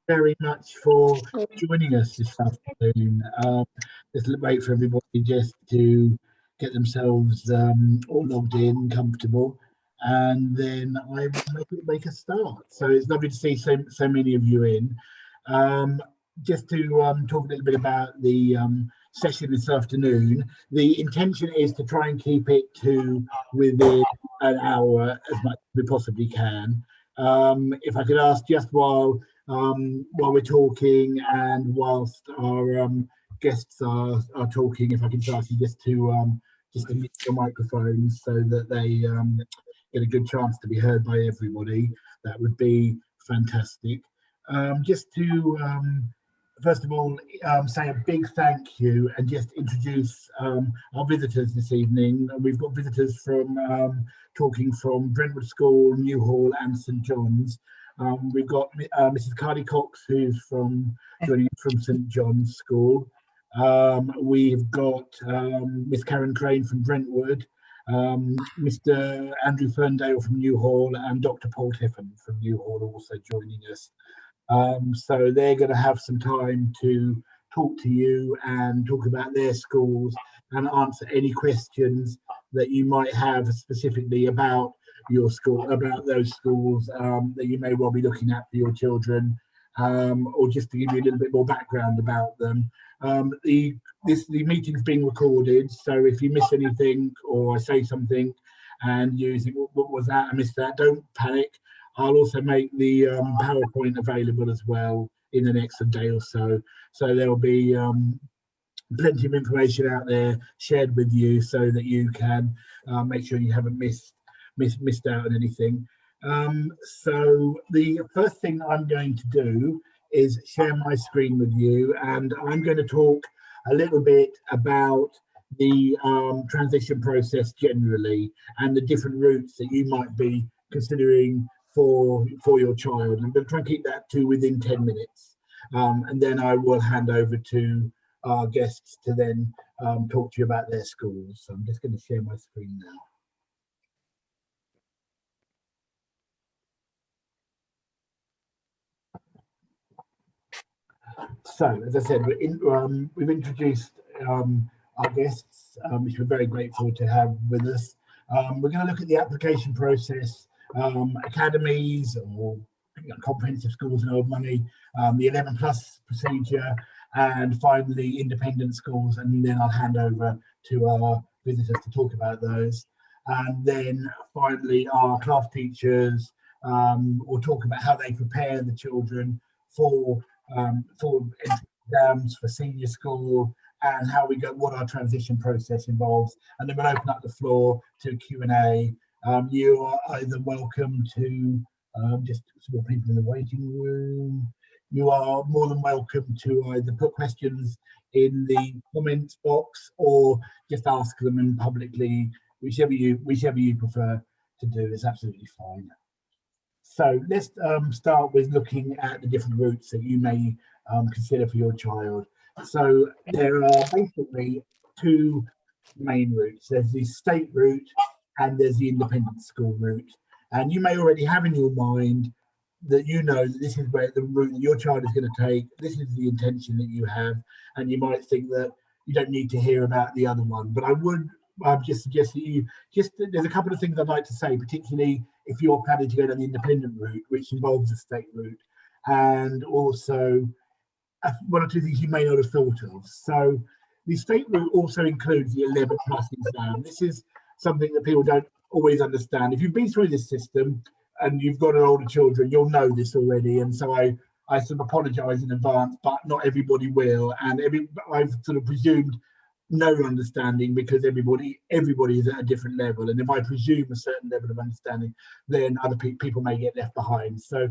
very much for joining us this afternoon. Just wait for everybody just to get themselves all logged in, comfortable, and then I will make a start. So it's lovely to see so many of you in. Um, just to talk a little bit about the session this afternoon. The intention is to try and keep it to within an hour as much as we possibly can. If I could ask just while we're talking and whilst our guests are talking, if I can ask you just to mute your microphones so that they get a good chance to be heard by everybody, that would be fantastic. Just to first of all say a big thank you and just introduce our visitors this evening. We've got visitors from talking from Brentwood School, Newhall and St John's. We've got Mrs. Carly Cox, who's joining us from St John's School. We've got Miss Karen Crane from Brentwood, Mr. Andrew Ferndale from Newhall, and Dr. Paul Tiffin from Newhall also joining us. So they're going to have some time to talk to you and talk about their schools and answer any questions that you might have specifically about your school, about those schools that you may well be looking at for your children, or just to give you a little bit more background about them. The meeting's being recorded, so if you miss anything or I say something and you think, what was that? I missed that, don't panic. I'll also make the PowerPoint available as well in the next day or so. So there'll be plenty of information out there shared with you so that you can make sure you haven't missed out on anything. So the first thing I'm going to do is share my screen with you, and I'm going to talk a little bit about the transition process generally and the different routes that you might be considering for your child. I'm going to try and keep that to within 10 minutes, and then I will hand over to our guests to then talk to you about their schools. So I'm just going to share my screen now. So, as I said, we've introduced our guests, which we're very grateful to have with us. We're going to look at the application process, academies or comprehensive schools and old money, the 11 plus procedure, and finally independent schools, and then I'll hand over to our visitors to talk about those. And then finally our class teachers will talk about how they prepare the children for exams for senior school and how we go, what our transition process involves, and then we'll open up the floor to Q&A. You are either welcome to just sort of people in the waiting room. You are more than welcome to either put questions in the comments box or just ask them in publicly, whichever you prefer to do is absolutely fine. So let's start with looking at the different routes that you may consider for your child. So there are basically two main routes. There's the state route and there's the independent school route. And you may already have in your mind that you know that this is where the route that your child is going to take. This is the intention that you have. And you might think that you don't need to hear about the other one. But I would just suggest that there's a couple of things I'd like to say, particularly if you're planning to go down the independent route, which involves the state route, and also one or two things you may not have thought of. So the state route also includes the 11 plus exam. This is something that people don't always understand. If you've been through this system and you've got older children, you'll know this already. And so I sort of apologise in advance, but not everybody will. And I've sort of presumed no understanding because everybody is at a different level, and if I presume a certain level of understanding, then other people may get left behind. So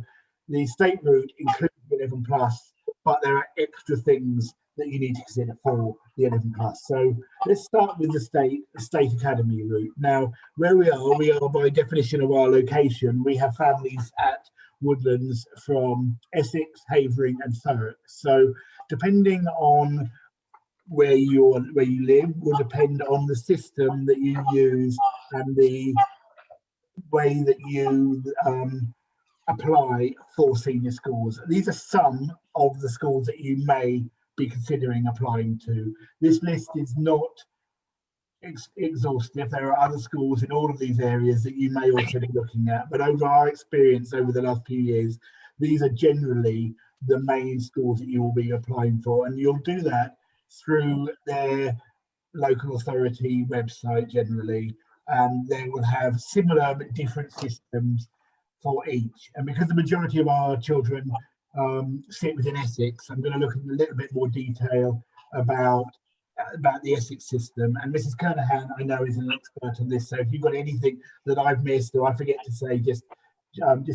the state route includes 11 plus, but there are extra things that you need to consider for the 11 plus. So let's start with the state academy route. Now, where we are by definition of our location, we have families at Woodlands from Essex, Havering and Thurrock. So depending on where you live will depend on the system that you use and the way that you apply for senior schools. These are some of the schools that you may be considering applying to. This list is not exhaustive. There are other schools in all of these areas that you may also be looking at, but over our experience over the last few years, these are generally the main schools that you will be applying for, and you'll do that through their local authority website generally, and they will have similar but different systems for each. And because the majority of our children sit within Essex, I'm going to look in a little bit more detail about the Essex system. And Mrs. Kernahan, I know, is an expert on this. So if you've got anything that I've missed or I forget to say, just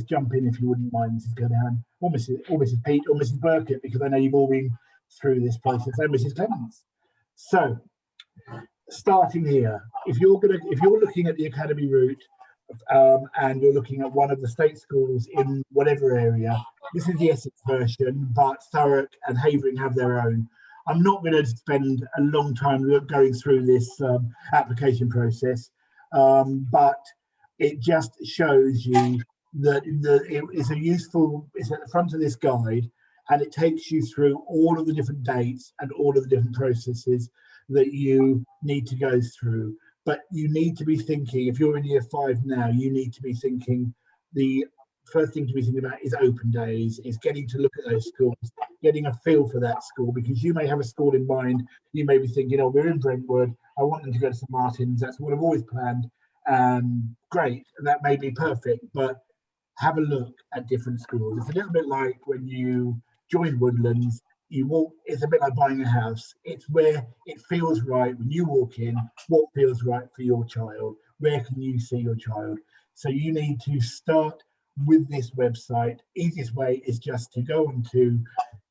jump in if you wouldn't mind, Mrs. Kernahan, or Mrs. Pete, or Mrs. Burkett, because I know you've all been through this process, and Mrs. Clements. So, starting here, if you're looking at the academy route, and you're looking at one of the state schools in whatever area, this is the Essex version, but Thurrock and Havering have their own. I'm not going to spend a long time going through this application process, but it just shows you that it's at the front of this guide, and it takes you through all of the different dates and all of the different processes that you need to go through. But you need to be thinking, if you're in year 5 now, you need to be thinking, the first thing to be thinking about is open days, is getting to look at those schools, getting a feel for that school, because you may have a school in mind. You may be thinking, oh, we're in Brentwood, I want them to go to St Martin's, that's what I've always planned. Great, and that may be perfect, but have a look at different schools. It's a little bit like when you join Woodlands, you walk, it's a bit like buying a house. It's where it feels right when you walk in, what feels right for your child, where can you see your child. So you need to start with this website. Easiest way is just to go onto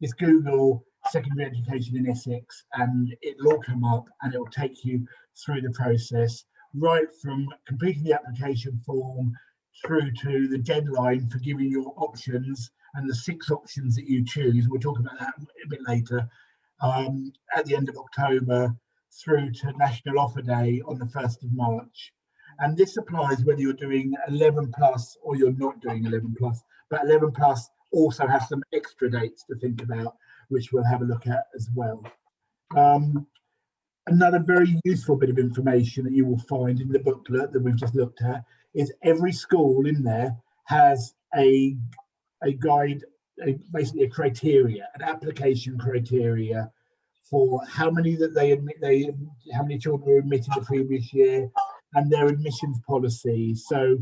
this Google secondary education in Essex, and it'll all come up and it will take you through the process, right from completing the application form through to the deadline for giving your options and the 6 options that you choose. We'll talk about that a bit later, at the end of October, through to National Offer Day on the 1st of March. And this applies whether you're doing 11 plus or you're not doing 11 plus, but 11 plus also has some extra dates to think about, which we'll have a look at as well. Another very useful bit of information that you will find in the booklet that we've just looked at is every school in there has a guide, basically a criteria, an application criteria for how many that how many children were admitted the previous year, and their admissions policy. So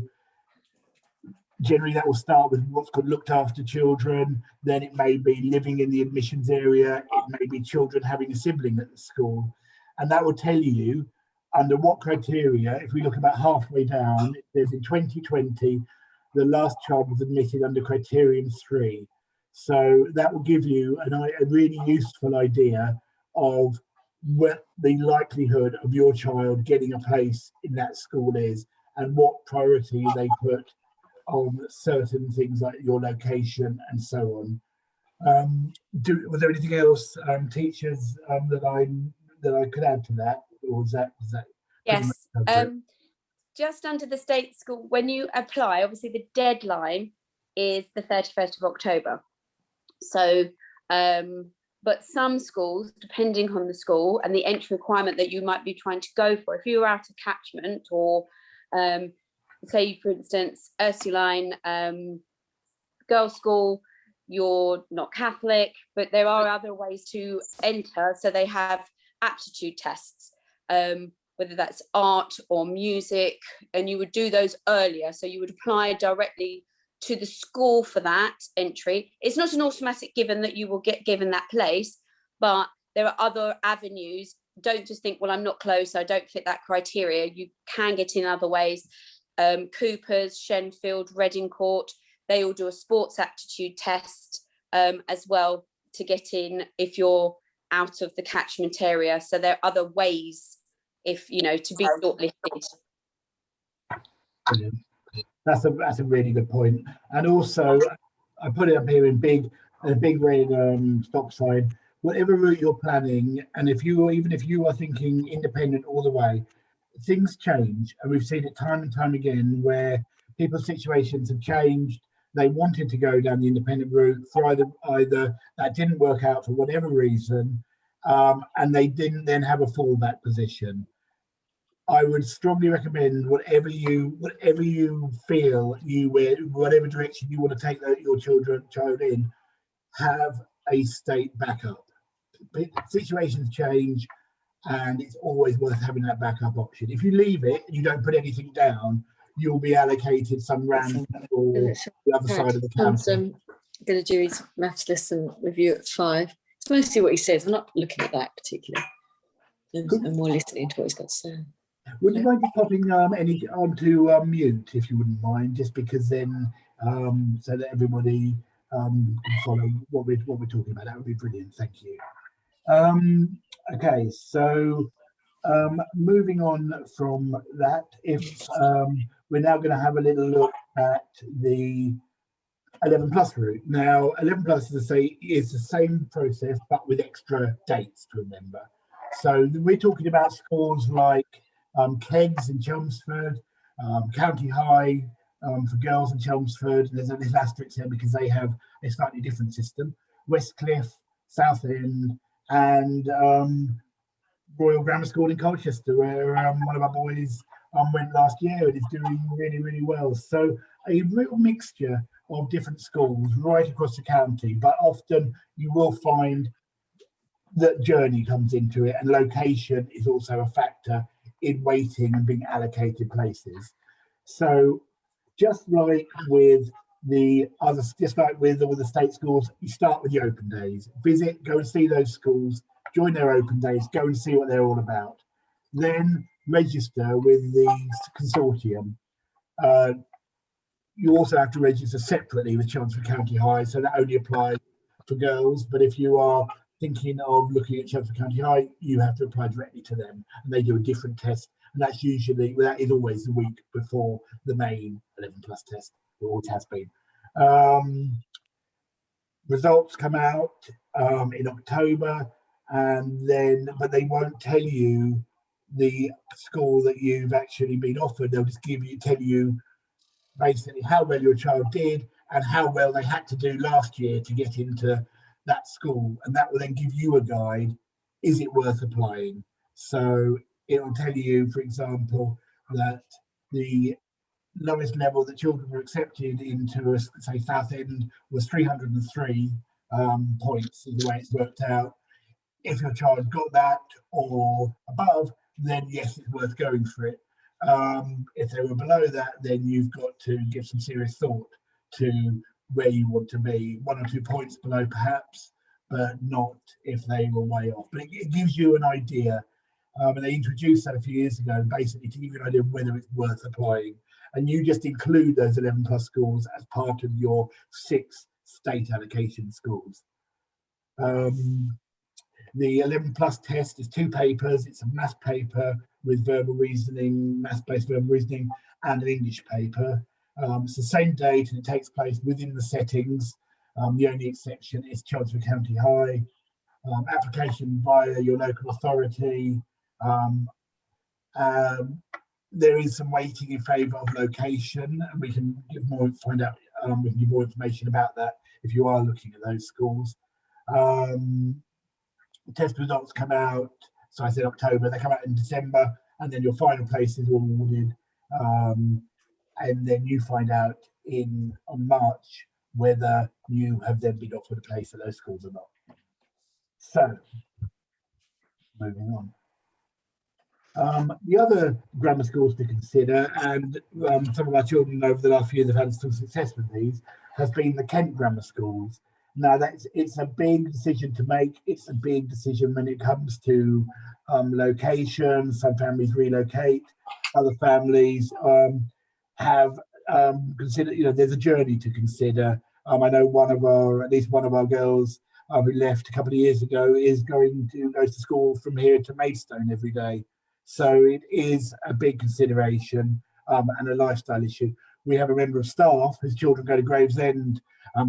generally that will start with what's called looked after children, then it may be living in the admissions area, it may be children having a sibling at the school, and that will tell you under what criteria. If we look about halfway down, it says in 2020 the last child was admitted under criterion 3. So that will give you a really useful idea of what the likelihood of your child getting a place in that school is, and what priority they put on certain things like your location and so on. Was there anything else, teachers, that I could add to that, or was that yes? Just under the state school, when you apply, obviously the deadline is the 31st of October. So, but some schools, depending on the school and the entry requirement that you might be trying to go for, if you're out of catchment, or say, for instance, Ursuline girls' school, you're not Catholic, but there are other ways to enter. So they have aptitude tests, whether that's art or music, and you would do those earlier. So you would apply directly to the school for that entry. It's not an automatic given that you will get given that place, but there are other avenues. Don't just think, well, I'm not close, I don't fit that criteria. You can get in other ways. Coopers, Shenfield, Reading Court, they all do a sports aptitude test as well to get in if you're out of the catchment area. So there are other ways, if you know, to be shortlisted. Brilliant. That's a really good point. And also, I put it up here in big red stop sign. Whatever route you're planning, and even if you are thinking independent all the way, things change, and we've seen it time and time again where people's situations have changed. they wanted to go down the independent route for either that didn't work out for whatever reason, and they didn't then have a fallback position. I would strongly recommend whatever you feel whatever direction you want to take your child in, have a state backup. Situations change, and it's always worth having that backup option. If you leave it and you don't put anything down, you'll be allocated some random or the other side of the county. I'm going to do his maths lesson review at 5. It's mostly what he says. I'm not looking at that particularly. I'm more listening to what he's got to say. Would you mind just popping any onto mute, if you wouldn't mind, just because then so that everybody can follow what we're talking about? That would be brilliant. Thank you. Okay, so moving on from that, if we're now going to have a little look at the 11 plus route. Now, 11 plus is the same process, but with extra dates to remember. So we're talking about schools like Keggs in Chelmsford, County High for girls in Chelmsford. There's an asterisk here because they have a slightly different system. Westcliff, Southend, and Royal Grammar School in Colchester, where one of our boys went last year and is doing really, really well. So a real mixture of different schools right across the county, but often you will find that journey comes into it, and location is also a factor in waiting and being allocated places. So just like with all the state schools, you start with the open days. Visit, go and see those schools, join their open days, go and see what they're all about. Then register with the consortium. You also have to register separately with Chelmsford County High, so that only applies for girls. But if you are thinking of looking at Chelmsford County High, you have to apply directly to them, and they do a different test. And that is always the week before the main 11 plus test. It always has been. Results come out in October, but they won't tell you the school that you've actually been offered. They'll just tell you basically how well your child did and how well they had to do last year to get into that school, and that will then give you a guide. Is it worth applying? So it will tell you, for example, that the lowest level that children were accepted into, say, Southend, was 303 points, is the way it's worked out. If your child got that or above, then yes, it's worth going for it. If they were below that, then you've got to give some serious thought to where you want to be. 1 or 2 points below perhaps, but not if they were way off. But it gives you an idea. And they introduced that a few years ago, basically to give you an idea of whether it's worth applying. And you just include those 11 plus schools as part of your 6 state allocation schools. The 11 plus test is 2 papers. It's a math paper with verbal reasoning, math-based verbal reasoning, and an English paper. It's the same date and it takes place within the settings. The only exception is Chelmsford County High. Application via your local authority. There is some weighting in favour of location, and we can give more information about that if you are looking at those schools. Test results come out, so I said October, they come out in December, and then your final place is awarded, and then you find out on March whether you have then been offered a place at those schools or not. So, moving on. The other grammar schools to consider, and some of our children over the last few years have had some success with these, has been the Kent Grammar Schools. Now, it's a big decision to make. It's a big decision when it comes to location. Some families relocate. Other families have considered, there's a journey to consider. I know at least one of our girls who left a couple of years ago goes to school from here to Maidstone every day. So it is a big consideration and a lifestyle issue. We have a member of staff whose children go to Gravesend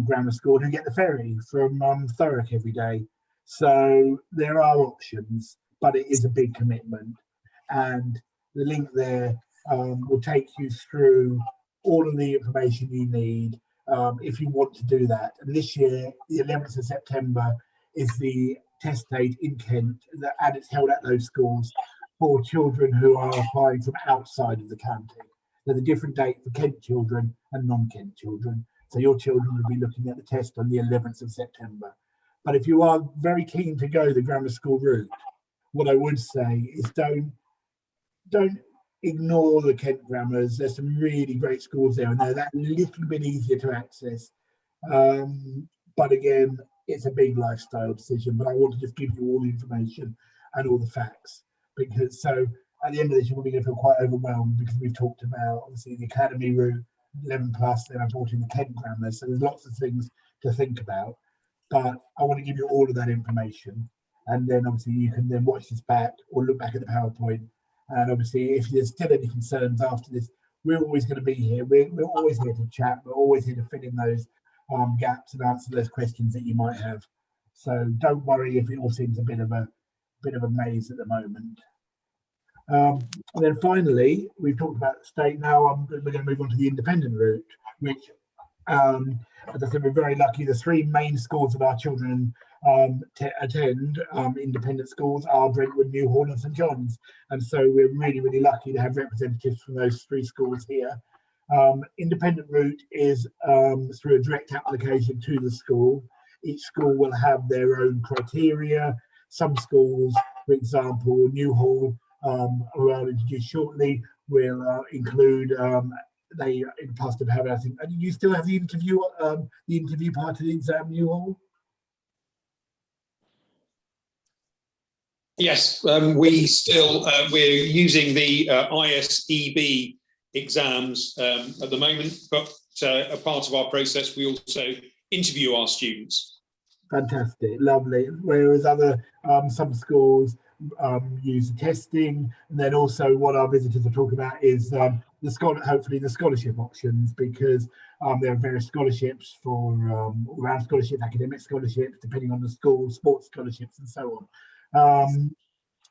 Grammar School who get the ferry from Thurrock every day. So there are options, but it is a big commitment. And the link there will take you through all of the information you need if you want to do that. And this year, the 11th of September is the test date in Kent, and it's held at those schools for children who are applying from outside of the county. There's a different date for Kent children and non-Kent children. So your children will be looking at the test on the 11th of September. But if you are very keen to go the grammar school route, what I would say is don't ignore the Kent Grammars. There's some really great schools there, and they're that little bit easier to access. But again, it's a big lifestyle decision. But I want to just give you all the information and all the facts, because so at the end of this, you're probably going to feel quite overwhelmed, because we've talked about obviously the academy route, 11 plus, then I brought in the Kent Grammars. So there's lots of things to think about. But I want to give you all of that information, and then obviously you can then watch this back or look back at the PowerPoint. And obviously, if there's still any concerns after this, we're always going to be here. We're always here to chat. We're always here to fill in those gaps and answer those questions that you might have. So don't worry if it all seems a bit of a maze at the moment. And then finally, we've talked about the state. Now we're going to move on to the independent route, which, as I said, we're very lucky. The three main schools that our children attend, independent schools, are Brentwood, Newhall and St John's. And so we're really, really lucky to have representatives from those three schools here. Independent route is through a direct application to the school. Each school will have their own criteria. Some schools, for example, Newhall, who I'll introduce shortly, will include they in the past have had, I think, and you still have the interview part of the exam, Newhall? Yes, we still we're using the ISEB exams at the moment, but a part of our process, we also interview our students. Fantastic, lovely. Whereas other some schools use testing, and then also what our visitors are talking about is hopefully the scholarship options, because there are various scholarships for round scholarships, academic scholarships, depending on the school, sports scholarships, and so on.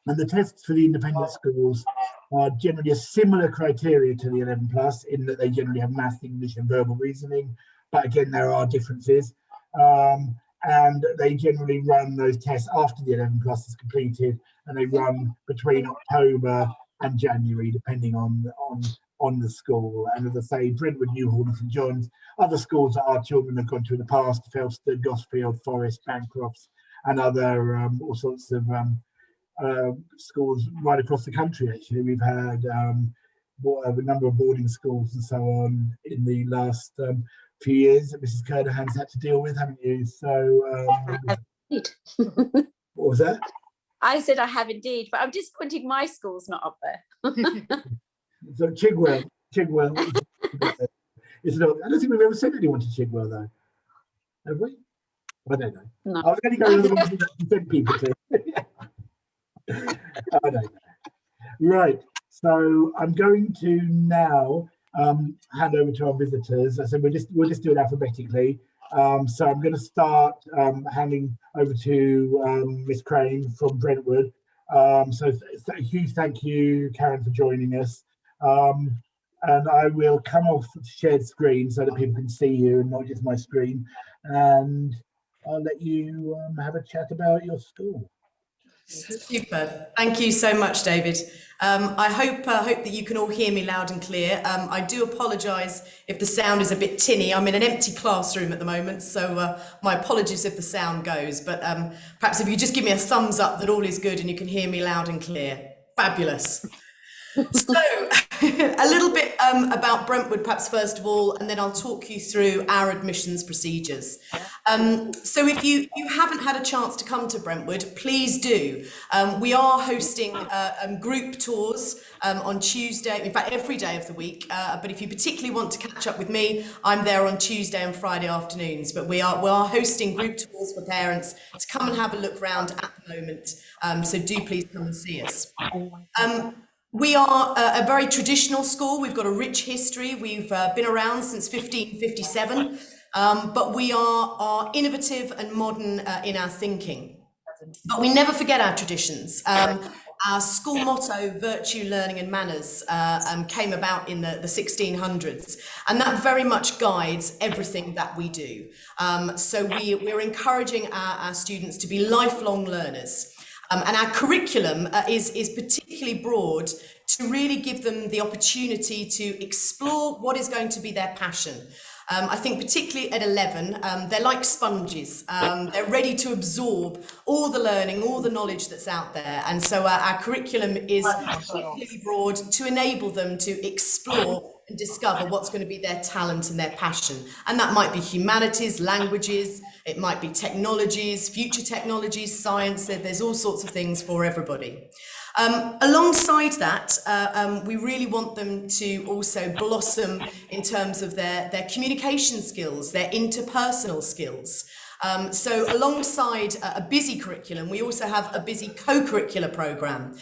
And the tests for the independent schools are generally a similar criteria to the 11 plus, in that they generally have maths, English, and verbal reasoning. But again, there are differences. And they generally run those tests after the 11 plus is completed, and they run between October and January, depending on the school. And as I say, Brentwood, Newhall and St John's, other schools that our children have gone to in the past, Felsted, Gosfield, Forest, Bancrofts, and other all sorts of schools right across the country. Actually, we've had a number of boarding schools and so on in the last few years that Mrs. Kernahan's had to deal with, haven't you? So what was that? I said I have indeed, but I'm disappointed my school's not up there. So Chigwell is not. I don't think we've ever sent anyone to Chigwell though, have we? I don't know. No. I was only going to the ones that we sent people to. I don't know. Right. So I'm going to now hand over to our visitors. I said we'll just do it alphabetically. So I'm going to start handing over to Miss Crane from Brentwood. So a huge thank you, Karen, for joining us. And I will come off the shared screen so that people can see you and not just my screen. And I'll let you have a chat about your school. Super. Thank you so much, David. I hope that you can all hear me loud and clear. I do apologise if the sound is a bit tinny. I'm in an empty classroom at the moment, so my apologies if the sound goes. But perhaps if you just give me a thumbs up that all is good and you can hear me loud and clear. Fabulous. So a little bit about Brentwood, perhaps first of all, and then I'll talk you through our admissions procedures. So if you haven't had a chance to come to Brentwood, please do. We are hosting group tours on Tuesday, in fact every day of the week, but if you particularly want to catch up with me, I'm there on Tuesday and Friday afternoons, but we are hosting group tours for parents to come and have a look around at the moment, so do please come and see us. We are a very traditional school. We've got a rich history. We've been around since 1557, but we are innovative and modern in our thinking. But we never forget our traditions. Our school motto, virtue, learning and manners, came about in the 1600s, and that very much guides everything that we do. So we're encouraging our students to be lifelong learners, and our curriculum is particularly broad to really give them the opportunity to explore what is going to be their passion. I think particularly at 11, they're like sponges. They're ready to absorb all the learning, all the knowledge that's out there. And so our curriculum is particularly broad to enable them to explore and discover what's going to be their talent and their passion. And that might be humanities, languages, it might be technologies, future technologies, science. There's all sorts of things for everybody. Alongside that, we really want them to also blossom in terms of their communication skills, their interpersonal skills. So alongside a busy curriculum, we also have a busy co-curricular programme.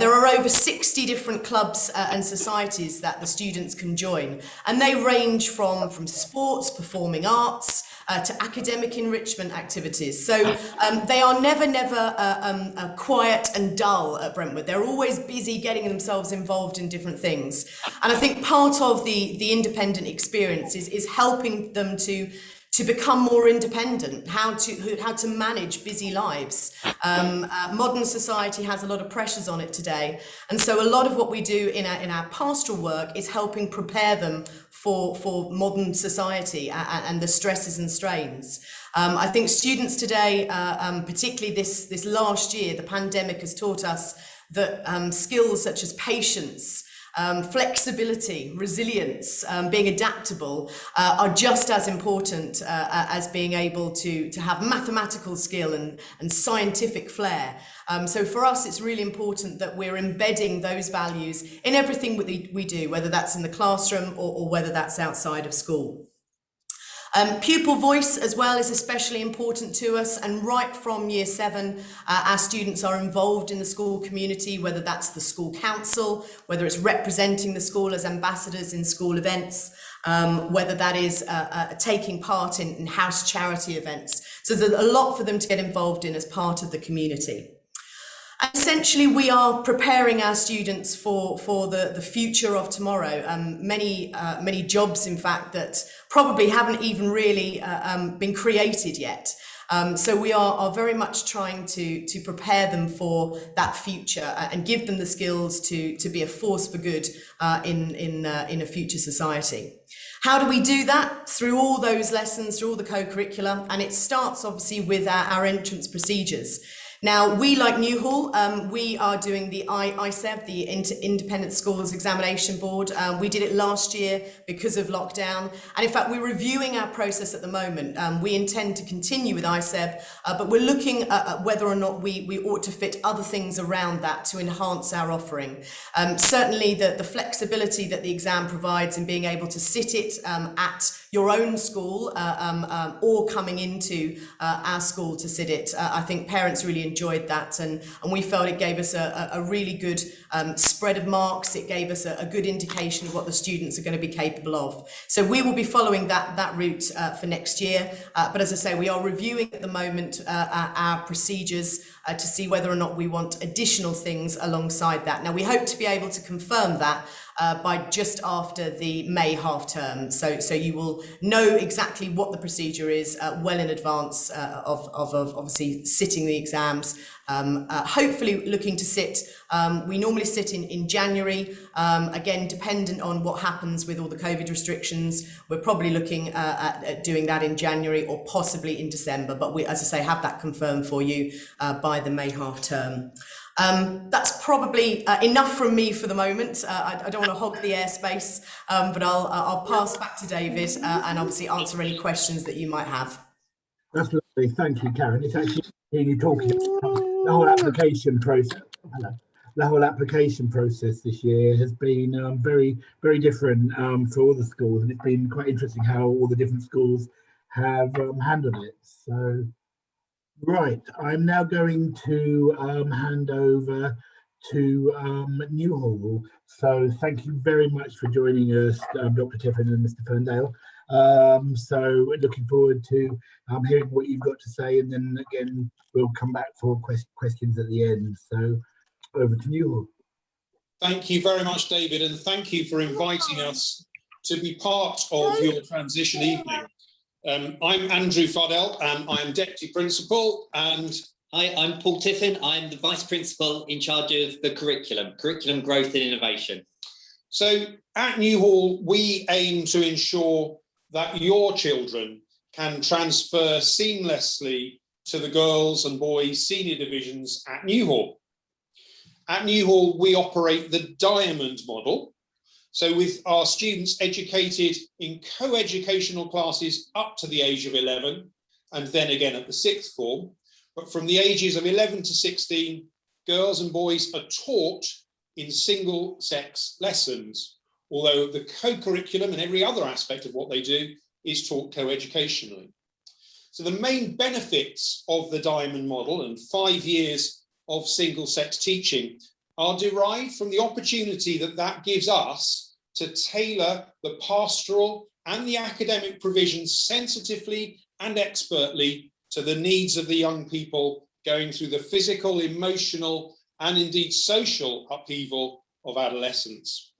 There are over 60 different clubs and societies that the students can join, and they range from sports, performing arts, to academic enrichment activities. So they are never quiet and dull at Brentwood. They're always busy getting themselves involved in different things. And I think part of the independent experience is helping them to become more independent, how to manage busy lives. Modern society has a lot of pressures on it today. And so a lot of what we do in our pastoral work is helping prepare them for modern society and the stresses and strains. I think students today, particularly this last year, the pandemic has taught us that skills such as patience, flexibility, resilience, being adaptable are just as important as being able to have mathematical skill and scientific flair. So for us, it's really important that we're embedding those values in everything we do, whether that's in the classroom or whether that's outside of school. Pupil voice as well is especially important to us, and right from year 7 our students are involved in the school community, whether that's the school council, whether it's representing the school as ambassadors in school events, whether that is taking part in house charity events. So there's a lot for them to get involved in as part of the community. And essentially, we are preparing our students for the future of tomorrow. Many jobs, in fact, that probably haven't even really been created yet. So we are very much trying to prepare them for that future and give them the skills to be a force for good in a future society. How do we do that? Through all those lessons, through all the co-curricula, and it starts obviously with our entrance procedures. Now, we, like Newhall, we are doing the ISEB, the Independent Schools Examination Board. We did it last year because of lockdown. And in fact, we're reviewing our process at the moment. We intend to continue with ISEB, but we're looking at whether or not we ought to fit other things around that to enhance our offering. Certainly, the flexibility that the exam provides in being able to sit it at your own school or coming into our school to sit it. I think parents really enjoyed that, and we felt it gave us a really good spread of marks. It gave us a good indication of what the students are going to be capable of. So we will be following that route for next year. But as I say, we are reviewing at the moment our procedures to see whether or not we want additional things alongside that. Now, we hope to be able to confirm that by just after the May half term. So you will know exactly what the procedure is well in advance of obviously sitting the exams. Hopefully looking to sit, we normally sit in January, again dependent on what happens with all the COVID restrictions. We're probably looking at doing that in January or possibly in December, but we, as I say, have that confirmed for you by the May half term. That's probably enough from me for the moment. I don't want to hog the airspace, but I'll pass back to David and obviously answer any questions that you might have. That's lovely. Thank you, Karen. It's actually really talking about the whole application process. Hello. The whole application process this year has been very, very different for all the schools, and it's been quite interesting how all the different schools have handled it. So, right, I'm now going to hand over to Newhall. So thank you very much for joining us, Dr. Tiffin and Mr. Ferndale. So looking forward to hearing what you've got to say, and then again we'll come back for questions at the end. So over to you all. Thank you very much, David, and thank you for inviting us to be part of your transition evening. I'm Andrew Fardell, and I'm Deputy Principal. And hi, I'm Paul Tiffin. I'm the Vice Principal in charge of the curriculum growth and innovation. So at Newhall, we aim to ensure that your children can transfer seamlessly to the girls and boys senior divisions at Newhall. At Newhall, we operate the Diamond model. So with our students educated in co-educational classes up to the age of 11, and then again at the sixth form, but from the ages of 11 to 16, girls and boys are taught in single-sex lessons, although the co-curriculum and every other aspect of what they do is taught co-educationally. So the main benefits of the Diamond model and 5 years of single-sex teaching are derived from the opportunity that gives us to tailor the pastoral and the academic provisions sensitively and expertly to the needs of the young people going through the physical, emotional, and indeed social upheaval of adolescence.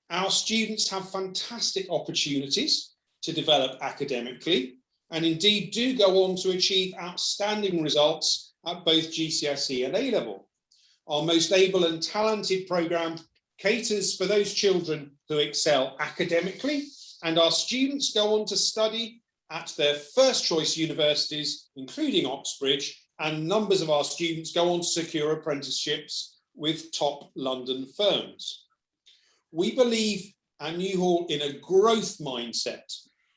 Our students have fantastic opportunities to develop academically and indeed do go on to achieve outstanding results at both GCSE and A-level. Our most able and talented programme caters for those children who excel academically, and our students go on to study at their first choice universities, including Oxbridge, and numbers of our students go on to secure apprenticeships with top London firms. We believe at Newhall in a growth mindset,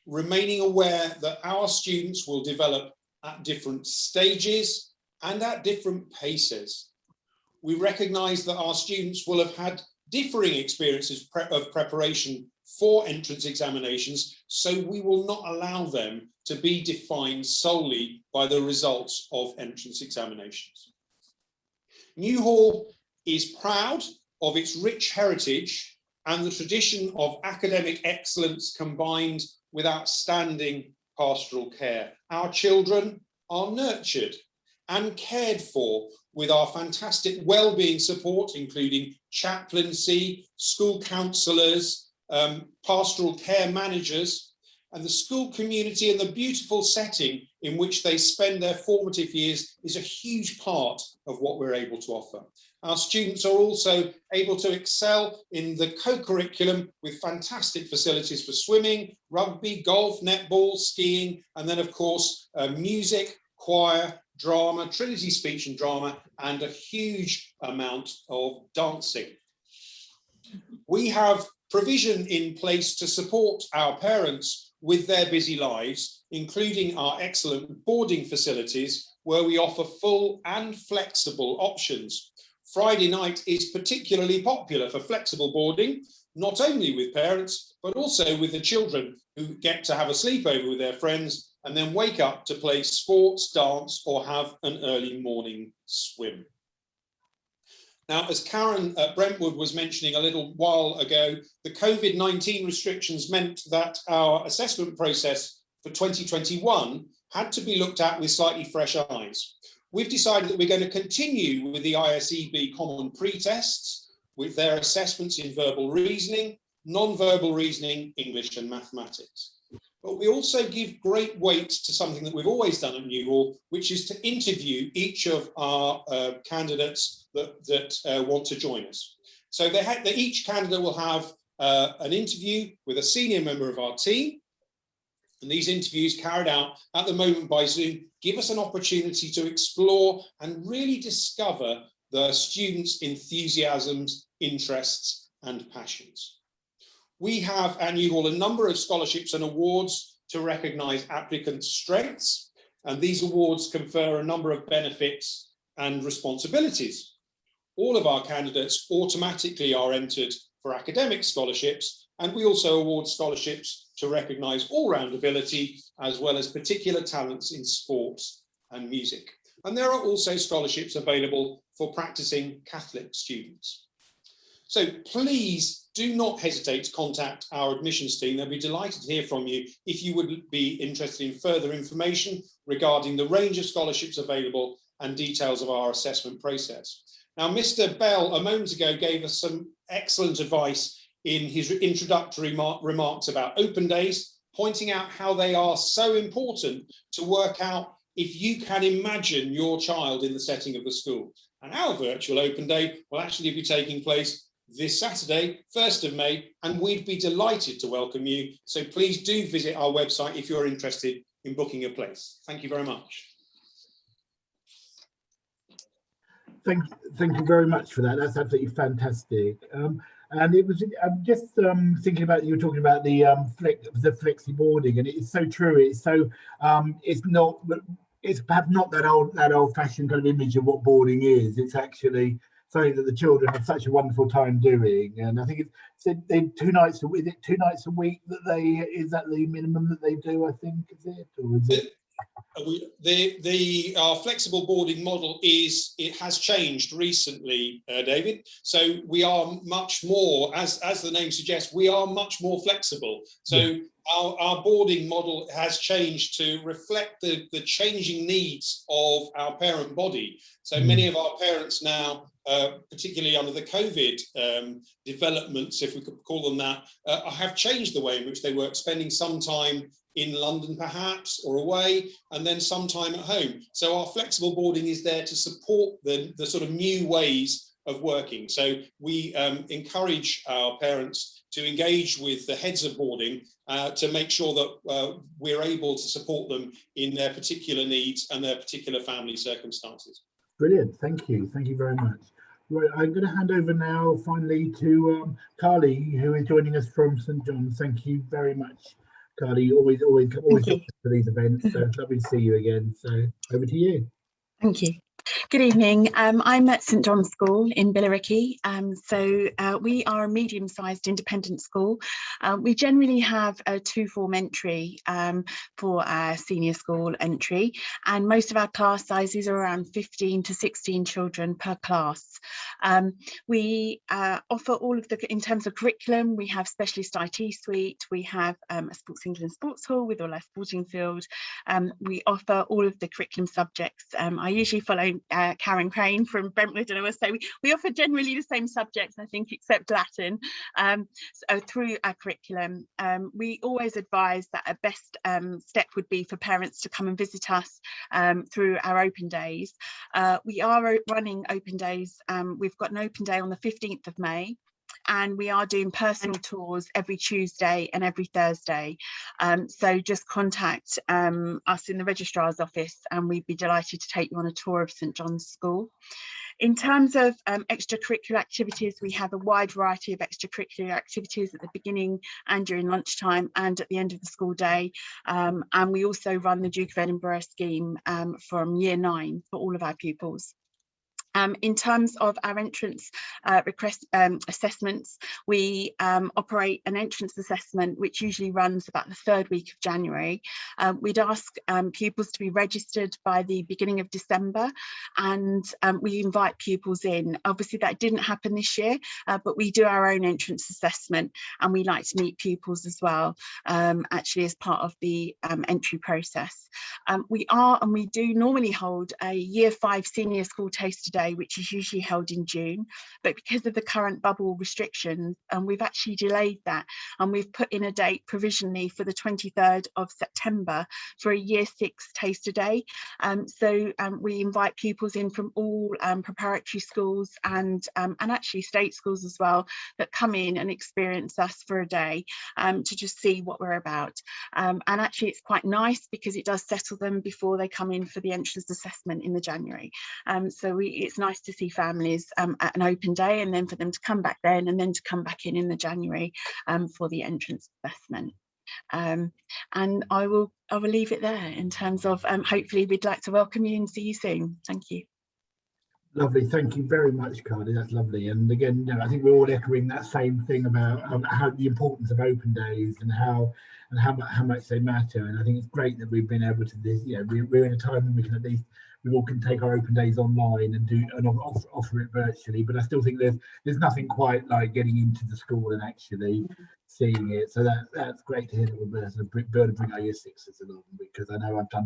remaining aware that our students will develop at different stages and at different paces. We recognise that our students will have had differing experiences of preparation for entrance examinations, so we will not allow them to be defined solely by the results of entrance examinations. Newhall is proud of its rich heritage and the tradition of academic excellence combined with outstanding pastoral care. Our children are nurtured and cared for with our fantastic wellbeing support, including chaplaincy, school counsellors, pastoral care managers, and the school community and the beautiful setting in which they spend their formative years is a huge part of what we're able to offer. Our students are also able to excel in the co-curriculum with fantastic facilities for swimming, rugby, golf, netball, skiing, and then of course, music, choir, drama, Trinity speech and drama, and a huge amount of dancing. We have provision in place to support our parents with their busy lives, including our excellent boarding facilities, where we offer full and flexible options. Friday night is particularly popular for flexible boarding, not only with parents, but also with the children who get to have a sleepover with their friends and then wake up to play sports, dance, or have an early morning swim. Now, as Karen at Brentwood was mentioning a little while ago, the COVID-19 restrictions meant that our assessment process for 2021 had to be looked at with slightly fresh eyes. We've decided that we're going to continue with the ISEB common pre-tests with their assessments in verbal reasoning, non-verbal reasoning, English and mathematics. But we also give great weight to something that we've always done at Newhall, which is to interview each of our candidates that want to join us. So each candidate will have an interview with a senior member of our team. And these interviews carried out at the moment by Zoom give us an opportunity to explore and really discover the students' enthusiasms, interests, and passions. We have at Newhall a number of scholarships and awards to recognise applicants' strengths, and these awards confer a number of benefits and responsibilities. All of our candidates automatically are entered for academic scholarships, and we also award scholarships to recognise all-round ability as well as particular talents in sports and music. And there are also scholarships available for practising Catholic students. So please do not hesitate to contact our admissions team. They'll be delighted to hear from you if you would be interested in further information regarding the range of scholarships available and details of our assessment process. Now, Mr. Bell a moment ago gave us some excellent advice in his introductory remarks about open days, pointing out how they are so important to work out if you can imagine your child in the setting of the school. And our virtual open day will actually be taking place this Saturday, 1st of May, and we'd be delighted to welcome you. So please do visit our website if you're interested in booking a place. Thank you very much. Thank you very much for that. That's absolutely fantastic. And it was, I'm just thinking about, you were talking about the flexi boarding, and it's so true. It's so it's perhaps not that old fashioned kind of image of what boarding is. It's actually something that the children have such a wonderful time doing. And I think it's 2 nights a week. Is it 2 nights a week that is that the minimum that they do? I think is it, or is it? Our flexible boarding model has changed recently, David. So we are much more, as the name suggests, we are much more flexible. So yeah. Our boarding model has changed to reflect the changing needs of our parent body. So many of our parents now, particularly under the COVID developments, if we could call them that, have changed the way in which they work, spending some time in London perhaps or away, and then some time at home. So our flexible boarding is there to support the sort of new ways of working. So we encourage our parents to engage with the heads of boarding to make sure that we're able to support them in their particular needs and their particular family circumstances. Brilliant, thank you very much. Right, I'm going to hand over now finally to Carly, who is joining us from St John's. Thank you very much, Carly. Always for these events. So it's lovely to see you again. So over to you. Thank you. Good evening. I'm at St John's School in Billericay. We are a medium-sized independent school. We generally have a 2-form entry for our senior school entry, and most of our class sizes are around 15 to 16 children per class. We offer all of in terms of curriculum, we have specialist IT suite, we have a Sports England sports hall with all our sporting field. We offer all of the curriculum subjects. I usually follow Karen Crane from Brentwood, and I will say we offer generally the same subjects, I think, except Latin, through our curriculum. We always advise that a best step would be for parents to come and visit us through our open days. We are running open days. We've got an open day on the 15th of May. And we are doing personal tours every Tuesday and every Thursday. So just contact us in the registrar's office and we'd be delighted to take you on a tour of St John's School. In terms of extracurricular activities, we have a wide variety of extracurricular activities at the beginning and during lunchtime and at the end of the school day. And we also run the Duke of Edinburgh scheme from year 9 for all of our pupils. In terms of our entrance request assessments, we operate an entrance assessment which usually runs about the 3rd week of January. We'd ask pupils to be registered by the beginning of December, and we invite pupils in. Obviously that didn't happen this year, but we do our own entrance assessment and we like to meet pupils as well, actually as part of the entry process. We do normally hold a Year 5 senior school taster day, which is usually held in June, but because of the current bubble restrictions, we've actually delayed that, and we've put in a date provisionally for the 23rd of September for a Year 6 taster day. We invite pupils in from all preparatory schools and actually state schools as well that come in and experience us for a day to just see what we're about. And actually it's quite nice because it does settle them before they come in for the entrance assessment in the January. It's nice to see families at an open day, and then for them to come back then and then to come back in the January for the entrance assessment. And I will leave it there in terms of hopefully we'd like to welcome you and see you soon. Thank you. Lovely, thank you very much, Carly. That's lovely. And again, I think we're all echoing that same thing about how the importance of open days and how much they matter. And I think it's great that we've been able to we're in a time when we can at least we all can take our open days online and offer it virtually. But I still think there's nothing quite like getting into the school and actually seeing it. So that's great to hear that we're able to bring our Year 6s along, because I know I've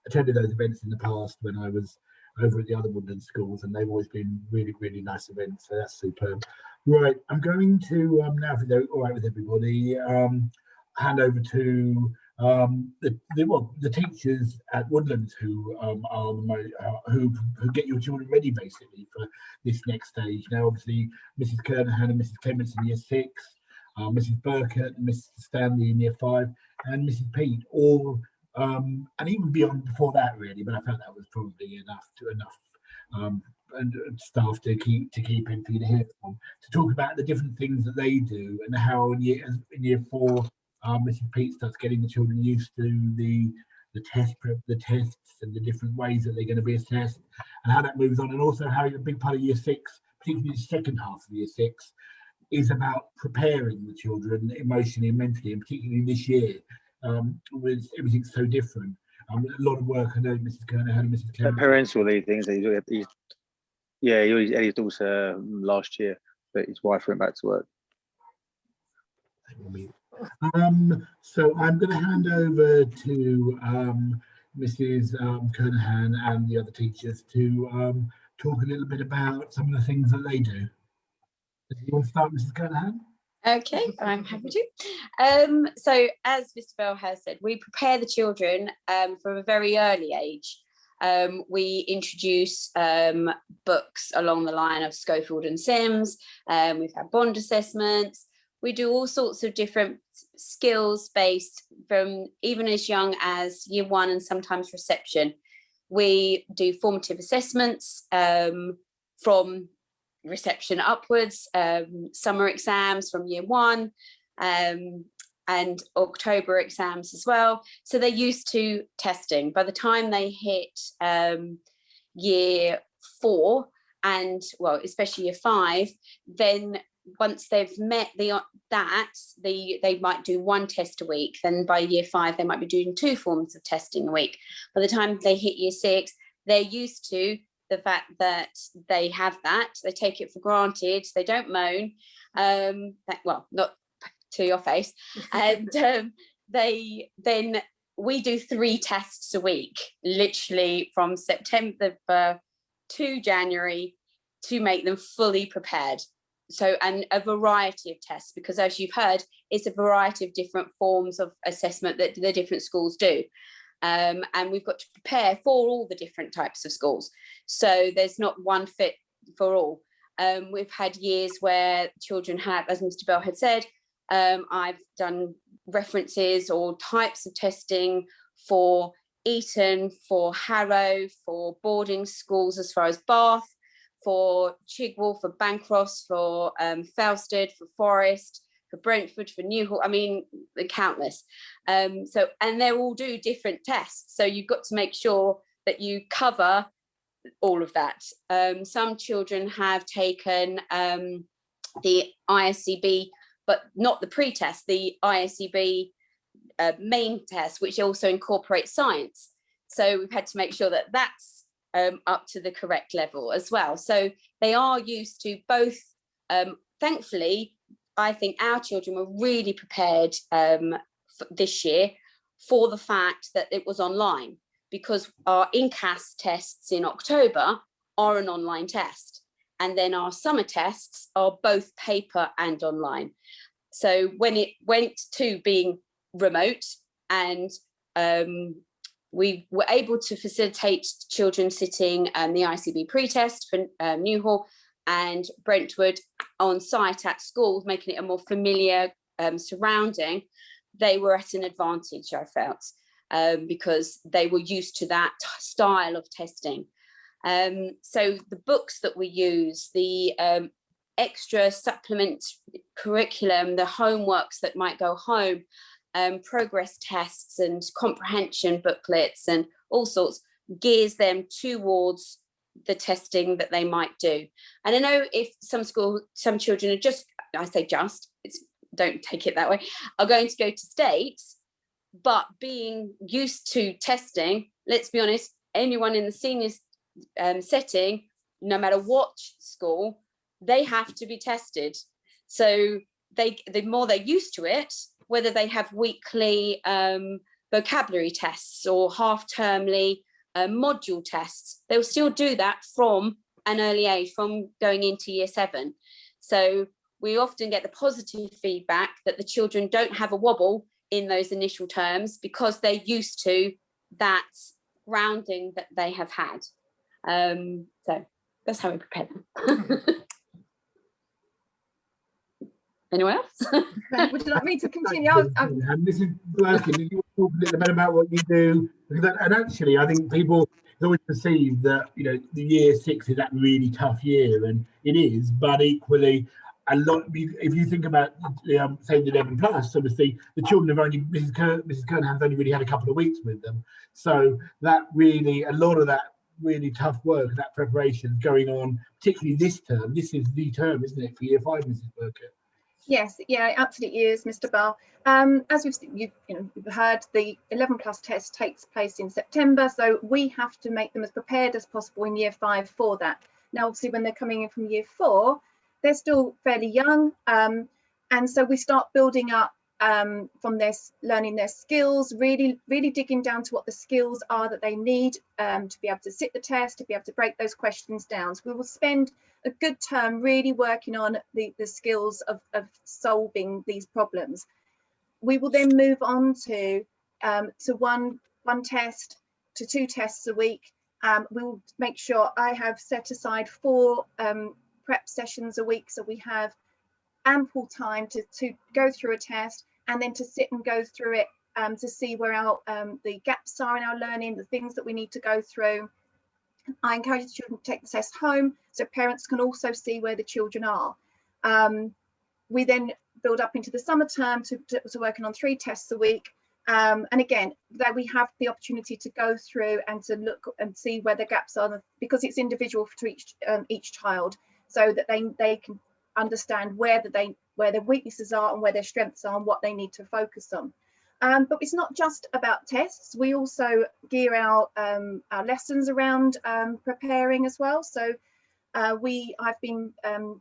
attended those events in the past when I was over at the other Woodland schools, and they've always been really, really nice events. So that's superb. Right, I'm going to now, if they're all right with everybody, hand over to the teachers at Woodlands who who get your children ready basically for this next stage. Now, obviously, Mrs. Kernahan and Mrs. Clements in year 6, Mrs. Burkett and Mrs. Stanley in year 5, and Mrs. Pete all, and even beyond before that really. But I felt that was probably enough and staff to keep in for you to hear from, to talk about the different things that they do and how in year 4. Mrs. Pete starts getting the children used to the tests and the different ways that they're going to be assessed, and how that moves on, and also how a big part of year 6, particularly the second half of year 6, is about preparing the children emotionally and mentally, and particularly this year, with everything so different. A lot of work. I know Mrs. Kernahan and Mrs. Clements. Parents will leave things. He had his daughter last year, but his wife went back to work. So I'm going to hand over to Mrs. Kernahan and the other teachers to talk a little bit about some of the things that they do. Do you want to start, Mrs. Kernahan? Okay, I'm happy to. So as Mr. Bell has said, we prepare the children from a very early age. We introduce books along the line of Schofield and Sims. We've had bond assessments. We do all sorts of different skills based from even as young as year 1 and sometimes reception. We do formative assessments from reception upwards, summer exams from year 1 and October exams as well. So they're used to testing. By the time they hit year 4 and, well, especially year 5, then once they've met they might do 1 test a week. Then by year 5, they might be doing 2 forms of testing a week. By the time they hit year 6, they're used to the fact that they have that. They take it for granted. They don't moan. Well, not to your face. And we do 3 tests a week, literally from September to January, to make them fully prepared. So, and a variety of tests, because as you've heard, it's a variety of different forms of assessment that the different schools do. And we've got to prepare for all the different types of schools. So there's not one fit for all. We've had years where children have, as Mr. Bell had said, I've done references or types of testing for Eton, for Harrow, for boarding schools as far as Bath, for Chigwell, for Bancroft, for Felsted, for Forest, for Brentford, for Newhall. I mean, countless. And they all do different tests. So you've got to make sure that you cover all of that. Some children have taken the ISCB, but not the pre-test, the ISCB main test, which also incorporates science. So we've had to make sure that that's up to the correct level as well. So they are used to both. Thankfully, I think our children were really prepared this year for the fact that it was online, because our INCAS tests in October are an online test. And then our summer tests are both paper and online. So when it went to being remote, and we were able to facilitate children sitting the ICB pre-test for Newhall and Brentwood on site at school, making it a more familiar surrounding, they were at an advantage, I felt, because they were used to that style of testing. So the books that we use, the extra supplement curriculum, the homeworks that might go home, progress tests and comprehension booklets and all sorts, gears them towards the testing that they might do. And I know if some children are just, I say just, don't take it that way, are going to go to states, but being used to testing, let's be honest, anyone in the senior setting, no matter what school, they have to be tested. So the more they're used to it, whether they have weekly vocabulary tests or half-termly module tests. They'll still do that from an early age, from going into year 7. So we often get the positive feedback that the children don't have a wobble in those initial terms because they're used to that grounding that they have had. So that's how we prepare them. Anyone else? Would you like me to continue? And this is working. You were talking a little bit about what you do, and actually, I think people always perceive that the year 6 is that really tough year, and it is. But equally, a lot. If you think about say the 11 plus, obviously the children have only Mrs. Kernham's only really had a couple of weeks with them, so that really a lot of that really tough work and that preparation going on, particularly this term. This is the term, isn't it, for year 5, Mrs. Burkett? Yes, yeah, it absolutely is, Mr. Bell. As you've heard, the 11 plus test takes place in September, so we have to make them as prepared as possible in year 5 for that. Now, obviously, when they're coming in from year 4, they're still fairly young, and so we start building up from their learning their skills, really digging down to what the skills are that they need to be able to sit the test, to be able to break those questions down. So we will spend a good term really working on the skills of solving these problems. We will then move on to one test to 2 tests a week. We will make sure I have set aside 4 prep sessions a week, so we have ample time to go through a test and then to sit and go through it to see where our the gaps are in our learning, the things that we need to go through. I encourage the children to take the test home so parents can also see where the children are. We then build up into the summer term to working on 3 tests a week. And again, that we have the opportunity to go through and to look and see where the gaps are, because it's individual to each child, so that they can understand where their weaknesses are and where their strengths are and what they need to focus on. But it's not just about tests. We also gear our lessons around preparing as well. So I've been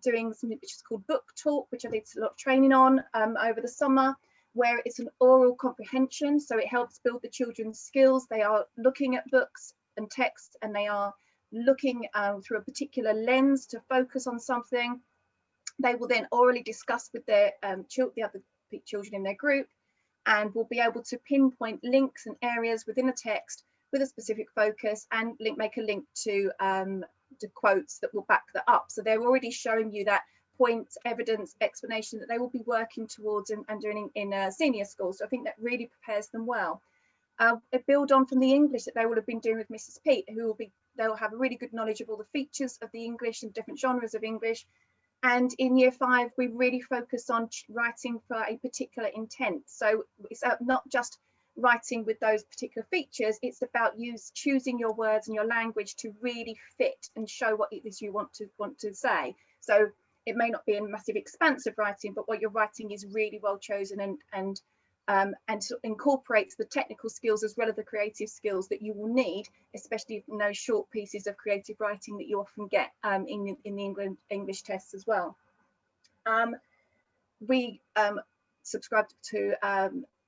doing something which is called Book Talk, which I did a lot of training on over the summer, where it's an oral comprehension. So it helps build the children's skills. They are looking at books and texts, and they are looking through a particular lens to focus on something. They will then orally discuss with their the other children in their group, and will be able to pinpoint links and areas within a text with a specific focus, and make a link to quotes that will back that up. So they're already showing you that point, evidence, explanation that they will be working towards and doing in senior school. So I think that really prepares them well. Build on from the English that they will have been doing with Mrs. Pete, they'll have a really good knowledge of all the features of the English and different genres of English. And in year 5, we really focus on writing for a particular intent. So it's not just writing with those particular features, it's about choosing your words and your language to really fit and show what it is you want to say. So it may not be a massive expanse of writing, but what you're writing is really well chosen and incorporates the technical skills as well as the creative skills that you will need, especially in those short pieces of creative writing that you often get in the English tests as well. We subscribe to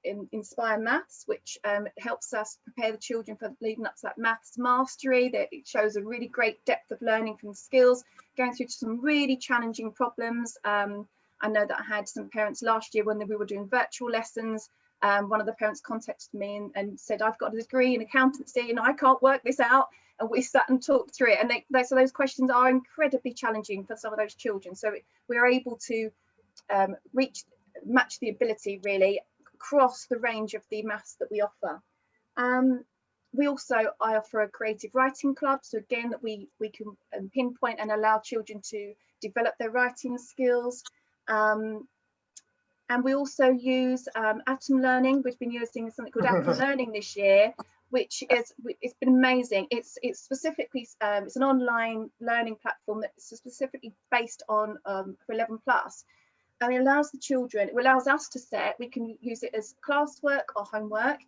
Inspire Maths, which helps us prepare the children for leading up to that maths mastery. That it shows a really great depth of learning from the skills, going through some really challenging problems. I know that I had some parents last year when we were doing virtual lessons. One of the parents contacted me and said, I've got a degree in accountancy and I can't work this out. And we sat and talked through it. And so those questions are incredibly challenging for some of those children. So we're able to match the ability really across the range of the maths that we offer. I offer a creative writing club. So again, that we can pinpoint and allow children to develop their writing skills. And we also use Atom Learning. We've been using something called Atom Learning this year, which it's been amazing. It's specifically it's an online learning platform that's specifically based on for 11 plus, and it allows the children. It allows us to set. We can use it as classwork or homework.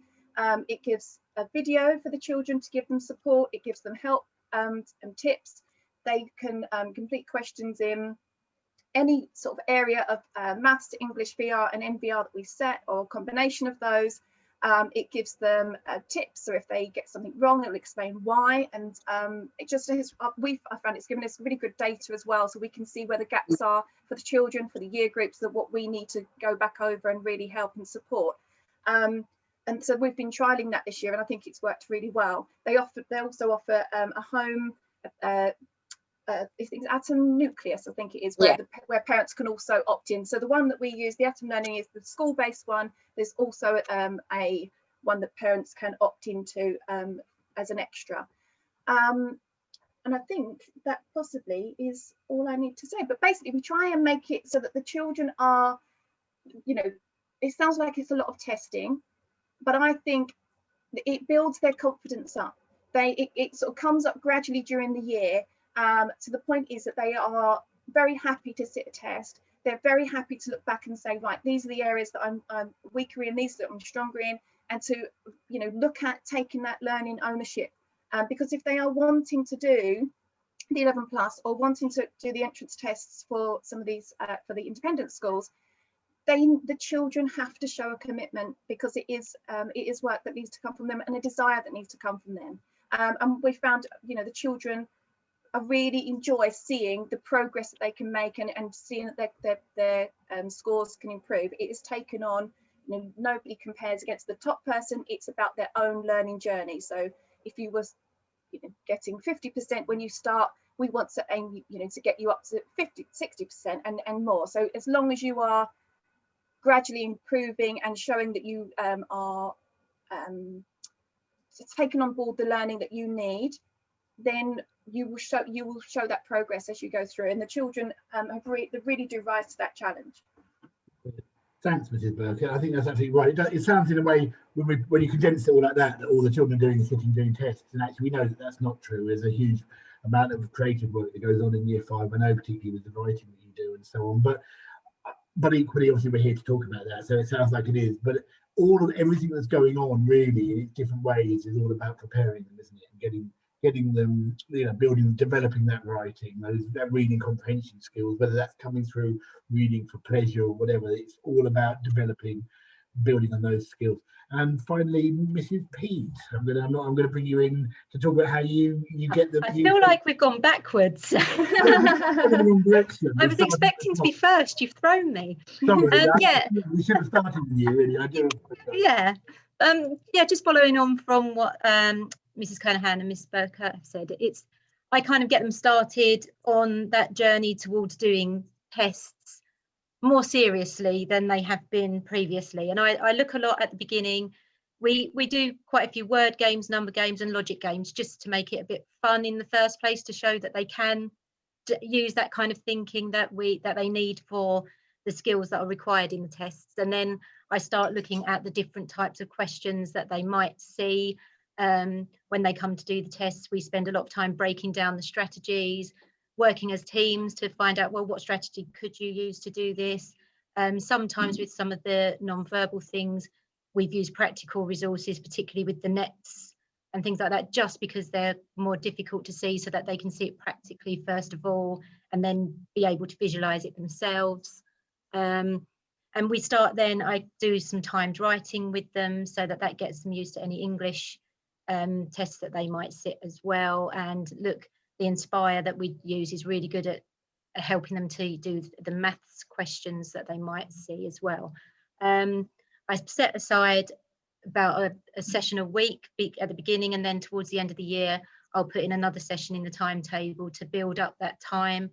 It gives a video for the children to give them support. It gives them help and tips. They can complete questions in any sort of area of maths, English, VR and NVR that we set, or a combination of those. It gives them tips, so if they get something wrong, it will explain why. And it just has, I found it's given us really good data as well, so we can see where the gaps are for the children, for the year groups, that what we need to go back over and really help and support. And so we've been trialing that this year, and I think it's worked really well. They also offer a home, it's Atom Nucleus, I think it is, where, where parents can also opt in. So the one that we use, the Atom Learning, is the school-based one. There's also a one that parents can opt into as an extra. And I think that possibly is all I need to say. But basically, we try and make it so that the children are, you know, it sounds like it's a lot of testing, but I think it builds their confidence up. It sort of comes up gradually during the year. So the point is that they are very happy to sit a test. They're very happy to look back and say, right, these are the areas that I'm weaker in, these that I'm stronger in, and to, you know, look at taking that learning ownership. Because if they are wanting to do the 11 plus or wanting to do the entrance tests for some of these for the independent schools, the children have to show a commitment, because it is work that needs to come from them and a desire that needs to come from them. And we found, you know, the children really enjoy seeing the progress that they can make, and seeing that their scores can improve. It is taken on, you know, nobody compares against the top person. It's about their own learning journey. So if you was, you know, getting 50% when you start, we want to aim, you know, to get you up to 50-60% and more. So as long as you are gradually improving and showing that you are taking on board the learning that you need, then you will show that progress as you go through, and the children really do rise to that challenge. Thanks, Mrs. Burkett. I think that's absolutely right. It sounds in a way, when you condense it all like that all the children are doing is sitting doing tests, and actually we know that that's not true. There's a huge amount of creative work that goes on in year 5. I know, particularly with the writing that you do and so on. But equally, obviously, we're here to talk about that, so it sounds like it is. But everything that's going on, really, in different ways, is all about preparing them, isn't it? And getting them, you know, developing that writing, that reading comprehension skills, whether that's coming through reading for pleasure or whatever. It's all about building on those skills. And finally, Mrs. Pete, I'm gonna bring you in to talk about how you get them. I feel like we've gone backwards. I was expecting to be first. You've thrown me. Sorry, yeah, we should have started with you, really. I do. Yeah, yeah. Just following on from what Mrs. Kernahan and Miss Burkett have said, I kind of get them started on that journey towards doing tests more seriously than they have been previously. And I look a lot at the beginning. We do quite a few word games, number games and logic games, just to make it a bit fun in the first place, to show that they can use that kind of thinking that they need for the skills that are required in the tests. And then I start looking at the different types of questions that they might see when they come to do the tests. We spend a lot of time breaking down the strategies, working as teams to find out, well, what strategy could you use to do this? Sometimes with some of the non-verbal things, we've used practical resources, particularly with the nets and things like that, just because they're more difficult to see, so that they can see it practically first of all, and then be able to visualize it themselves. And we start then, I do some timed writing with them, so that gets them used to any English tests that they might sit as well. And look, the Inspire that we use is really good at helping them to do the maths questions that they might see as well. I set aside about a session a week at the beginning, and then towards the end of the year, I'll put in another session in the timetable to build up that time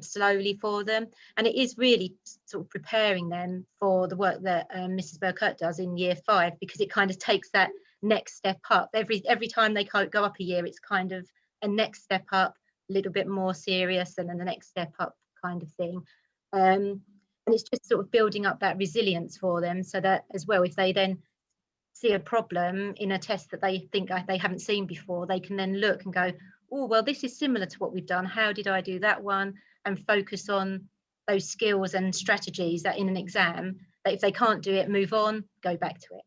slowly for them. And it is really sort of preparing them for the work that Mrs. Burkett does in year 5, because it kind of takes that next step up. Every time they go up a year, it's kind of a next step up, a little bit more serious, and then the next step up kind of thing. And it's just sort of building up that resilience for them, so that as well, if they then see a problem in a test that they think they haven't seen before, they can then look and go, oh, well, this is similar to what we've done. How did I do that one? And focus on those skills and strategies that in an exam, that if they can't do it, move on, go back to it.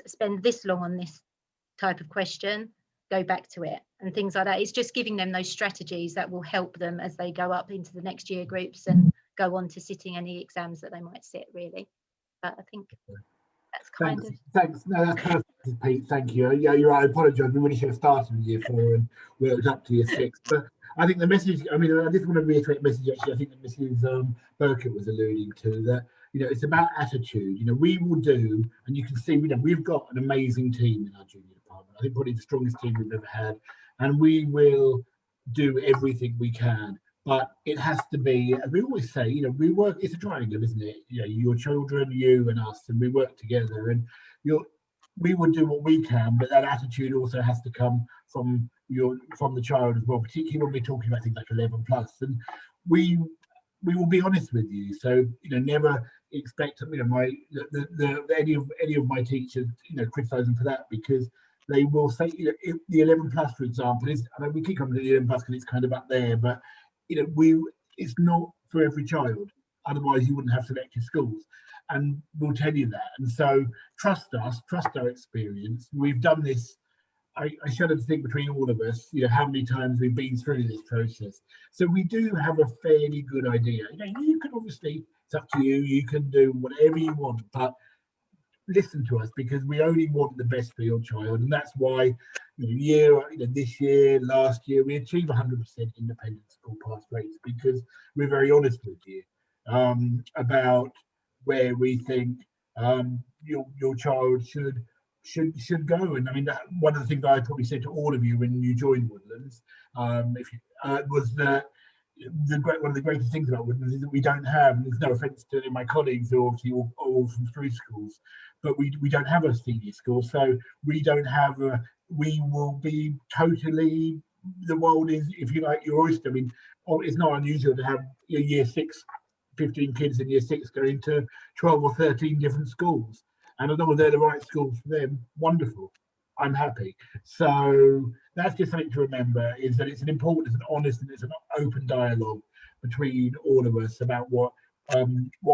Spend this long on this type of question, go back to it, and things like that. It's just giving them those strategies that will help them as they go up into the next year groups and go on to sitting any exams that they might sit, really. But I think That's kind Thanks. of. Thanks. No, that's perfect, Pete. Thank you. Yeah, you're right. I apologise. We really should have started with year 4 and worked up to year 6. But I think the message, I mean, I just want to reiterate the message actually, I think that Mrs. Burkett was alluding to, that, you know, it's about attitude. You know, we will do, and you can see, you know, we've got an amazing team in our junior department. I think probably the strongest team we've ever had. And we will do everything we can. But it has to be, as we always say, you know, we work, it's a triangle, isn't it? You know, your children, you and us, and we work together, and we will do what we can, but that attitude also has to come from the child as well, particularly when we're talking about things like 11 plus. And we will be honest with you. So, you know, never expect, you know, any of my teachers, you know, criticize them for that, because they will say, you know, if the 11 plus, for example, is, I mean, we keep coming to the 11 plus because it's kind of up there, but you know, it's not for every child. Otherwise, you wouldn't have selective schools, and we'll tell you that. And so, trust us, trust our experience. We've done this. I shudder to think between all of us, you know, how many times we've been through this process. So we do have a fairly good idea. You know, you can obviously, it's up to you. You can do whatever you want, but listen to us, because we only want the best for your child, and that's why this year, last year, we achieved 100% independent school pass rates, because we're very honest with you about where we think your child should go. And I mean, one of the things I probably said to all of you when you joined Woodlands, was that one of the greatest things about Woodlands is that we don't have, and there's no offence to my colleagues who are obviously all from through schools, but we don't have a senior school, so we don't have we will be totally, the world is, if you like, your oyster. I mean, it's not unusual to have year 6, 15 kids in year 6 going to 12 or 13 different schools, and as long as they're the right schools for them, wonderful. I'm happy. So that's just something to remember, is that it's an honest and it's an open dialogue between all of us about what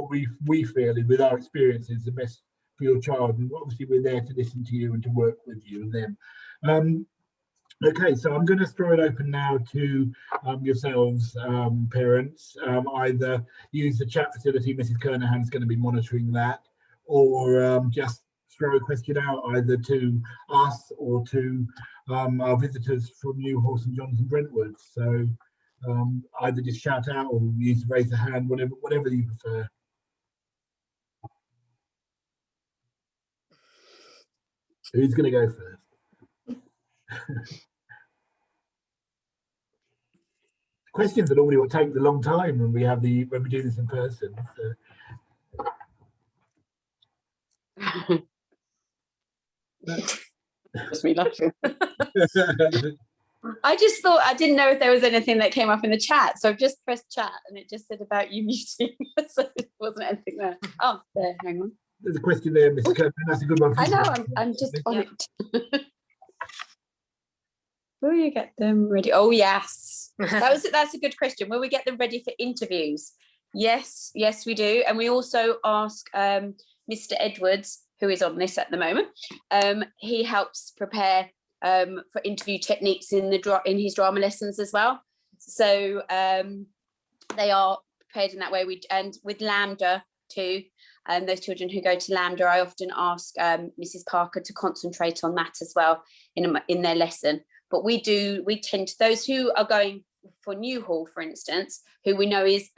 we feel is, with our experience, is the best for your child. And obviously we're there to listen to you and to work with you and them. Okay, so I'm going to throw it open now to yourselves, parents. Either use the chat facility, Mrs. Kernahan's going to be monitoring that, or just throw a question out either to us or to our visitors from Newhall, St John's and Brentwood. So either just shout out or use raise a hand, whatever you prefer. Who's going to go first? Questions that normally will take a long time when we do this in person. So. Just me laughing. I just thought, I didn't know if there was anything that came up in the chat, so I've just pressed chat and it just said about you muting, so there wasn't anything there. Oh, there, hang on. There's a question there, Mr. Kirkman. That's a good one. I know, I'm just on it. Will you get them ready? Oh, yes. That's a good question. Will we get them ready for interviews? Yes, we do. And we also ask Mr. Edwards, who is on this at the moment. He helps prepare for interview techniques in his drama lessons as well. So they are prepared in that way. And with LAMDA too, and those children who go to LAMDA, I often ask Mrs. Parker to concentrate on that as well in their lesson. But we tend to, those who are going for Newhall, for instance, who we know is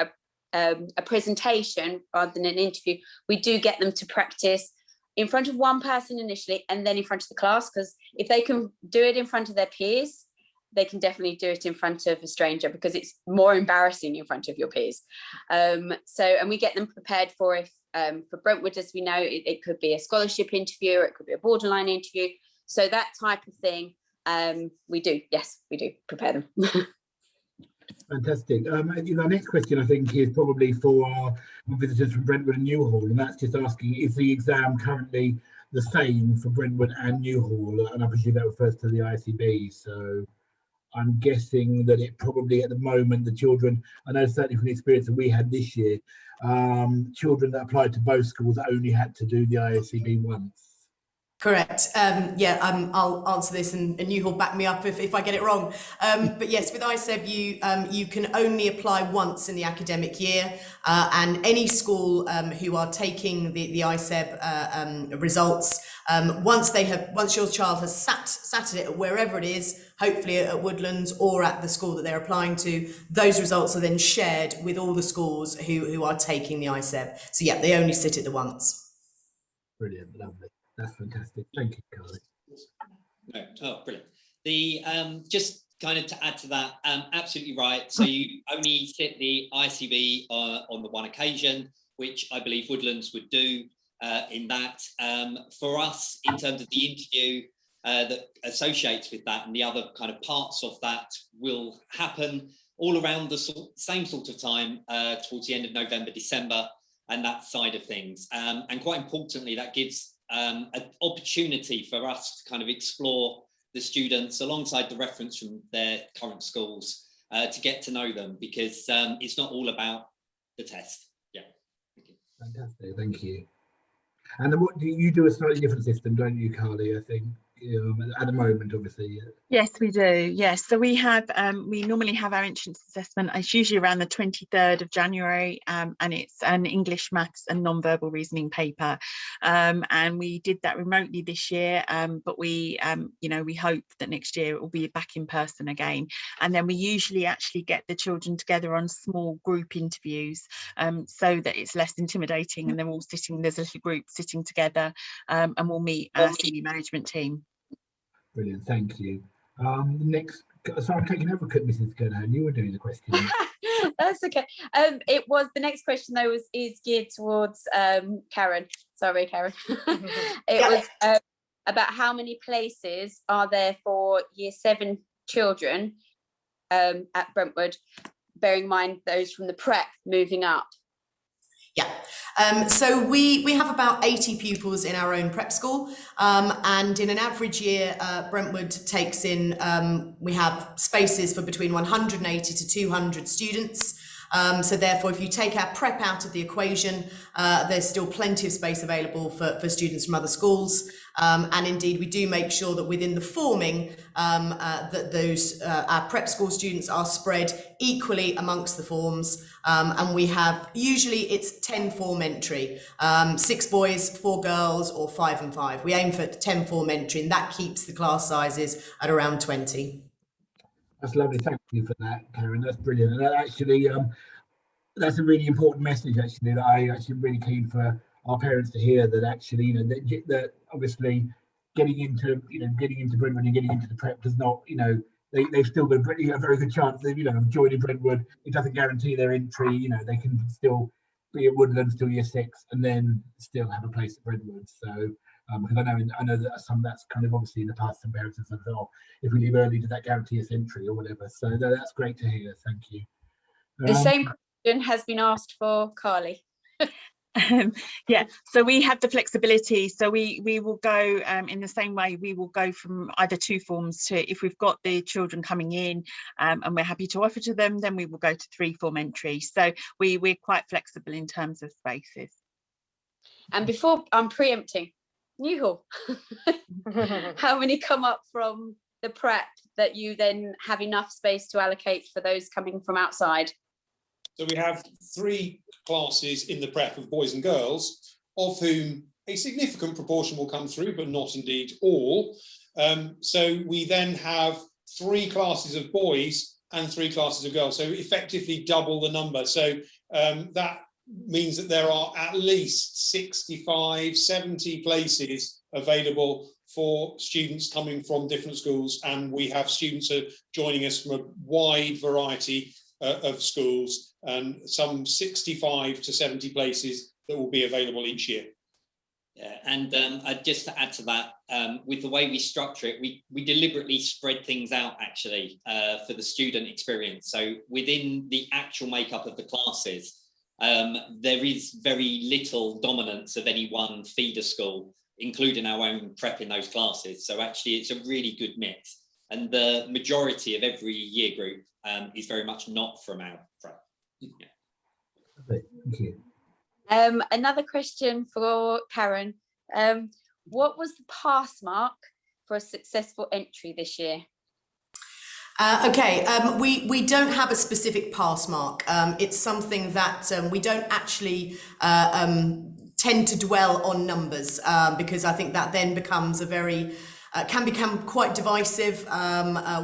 a presentation rather than an interview, we do get them to practice in front of one person initially and then in front of the class, because if they can do it in front of their peers, they can definitely do it in front of a stranger, because it's more embarrassing in front of your peers. And we get them prepared for for Brentwood, as we know, it could be a scholarship interview, or it could be a borderline interview. So that type of thing, we do prepare them. Fantastic. Our next question, I think, is probably for our visitors from Brentwood and Newhall, and that's just asking, is the exam currently the same for Brentwood and Newhall? And I presume that refers to the ICB. So I'm guessing that it probably, at the moment, the children, I know certainly from the experience that we had this year, children that applied to both schools only had to do the ICB once. Correct. I'll answer this, and you will back me up if I get it wrong. But yes, with ISEB, you can only apply once in the academic year, and any school who are taking the ISEB results, once your child has sat at it wherever it is, hopefully at Woodlands or at the school that they're applying to, those results are then shared with all the schools who are taking the ISEB. So yeah, they only sit it the once. Brilliant, lovely. That's fantastic. Thank you, Carly. No, oh, brilliant. The just kind of to add to that, absolutely right. So you only sit the ICB on the one occasion, which I believe Woodlands would do in that. For us, in terms of the interview that associates with that, and the other kind of parts of that will happen all around the same sort of time towards the end of November, December, and that side of things. And quite importantly, that gives an opportunity for us to kind of explore the students alongside the reference from their current schools to get to know them, because it's not all about the test. Yeah. Thank you. Fantastic, thank you. And then what do you do? A slightly different system, don't you, Carly? I think at the moment, obviously. Yes, we do. Yes, so we have we normally have our entrance assessment. It's usually around the 23rd of January, and it's an English, maths and non-verbal reasoning paper. And we did that remotely this year, but we we hope that next year it will be back in person again. And then we usually actually get the children together on small group interviews, so that it's less intimidating, and they're all sitting, there's a little group sitting together, and we'll meet our senior management team. Brilliant, thank you. Next, so I'm taking over, Mrs. Kernhan, you were doing the question. That's okay. It was, the next question though is geared towards Karen. Sorry, Karen. It was about how many places are there for Year 7 children at Brentwood, bearing in mind those from the prep moving up. Yeah, so we have about 80 pupils in our own prep school, and in an average year, Brentwood takes in, we have spaces for between 180 to 200 students. So therefore, if you take our prep out of the equation, there's still plenty of space available for students from other schools. And indeed, we do make sure that within the forming, that those our prep school students are spread equally amongst the forms. And we have, usually it's 10 form entry, 6 boys, 4 girls, or 5 and 5. We aim for 10 form entry, and that keeps the class sizes at around 20. That's lovely. Thank you for that, Karen. That's brilliant. And that actually, that's a really important message. Actually, that I actually really keen for our parents to hear. That actually, that obviously getting into Brentwood and getting into the prep does not, they've still got a very good chance of joining Brentwood. It doesn't guarantee their entry. They can still be at Woodlands till Year 6 and then still have a place at Brentwood. So. Because I know that that's kind of obviously in the past some parents have said, oh, if we leave early, does that guarantee us entry or whatever? So that's great to hear. Thank you. The same question has been asked for Carly. Yeah, so we have the flexibility. So we will go in the same way. We will go from either 2 forms to, if we've got the children coming in and we're happy to offer to them, then we will go to 3 form entry. So we're quite flexible in terms of spaces. And before I'm preempting, Newhall, how many come up from the prep that you then have enough space to allocate for those coming from outside? So we have 3 classes in the prep of boys and girls, of whom a significant proportion will come through, but not indeed all. So we then have 3 classes of boys and 3 classes of girls, so effectively double the number. So that means that there are at least 65, 70 places available for students coming from different schools, and we have students joining us from a wide variety of schools, and some 65 to 70 places that will be available each year. Yeah, and just to add to that, with the way we structure it, we deliberately spread things out actually for the student experience. So within the actual makeup of the classes, there is very little dominance of any one feeder school, including our own prep in those classes. So actually it's a really good mix. And the majority of every year group is very much not from our prep. Yeah. Thank you. Another question for Karen. what was the pass mark for a successful entry this year? We don't have a specific pass mark. It's something that we don't actually tend to dwell on numbers because I think that then becomes can become quite divisive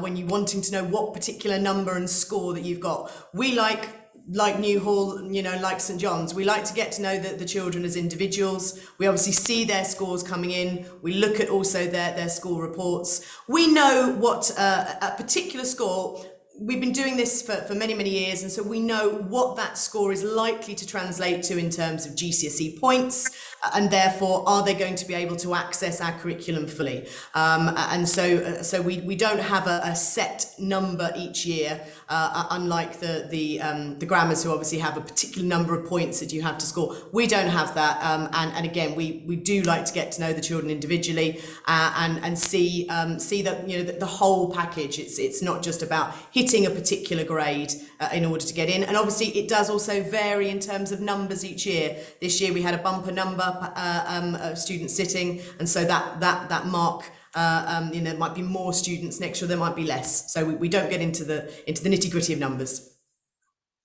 when you're wanting to know what particular number and score that you've got. We like Newhall, like St John's, we like to get to know the children as individuals. We obviously see their scores coming in. We look at also their school reports. We know what a particular score, we've been doing this for many, many years, and so we know what that score is likely to translate to in terms of GCSE points, and therefore are they going to be able to access our curriculum fully. And so we don't have a set number each year, unlike the grammars, who obviously have a particular number of points that you have to score. We don't have that, and again, we do like to get to know the children individually and see that the whole package. It's not just about hitting a particular grade in order to get in, and obviously it does also vary in terms of numbers each year. This year we had a bumper number of students sitting, and so that mark, there might be more students next year, there might be less, so we don't get into the nitty-gritty of numbers.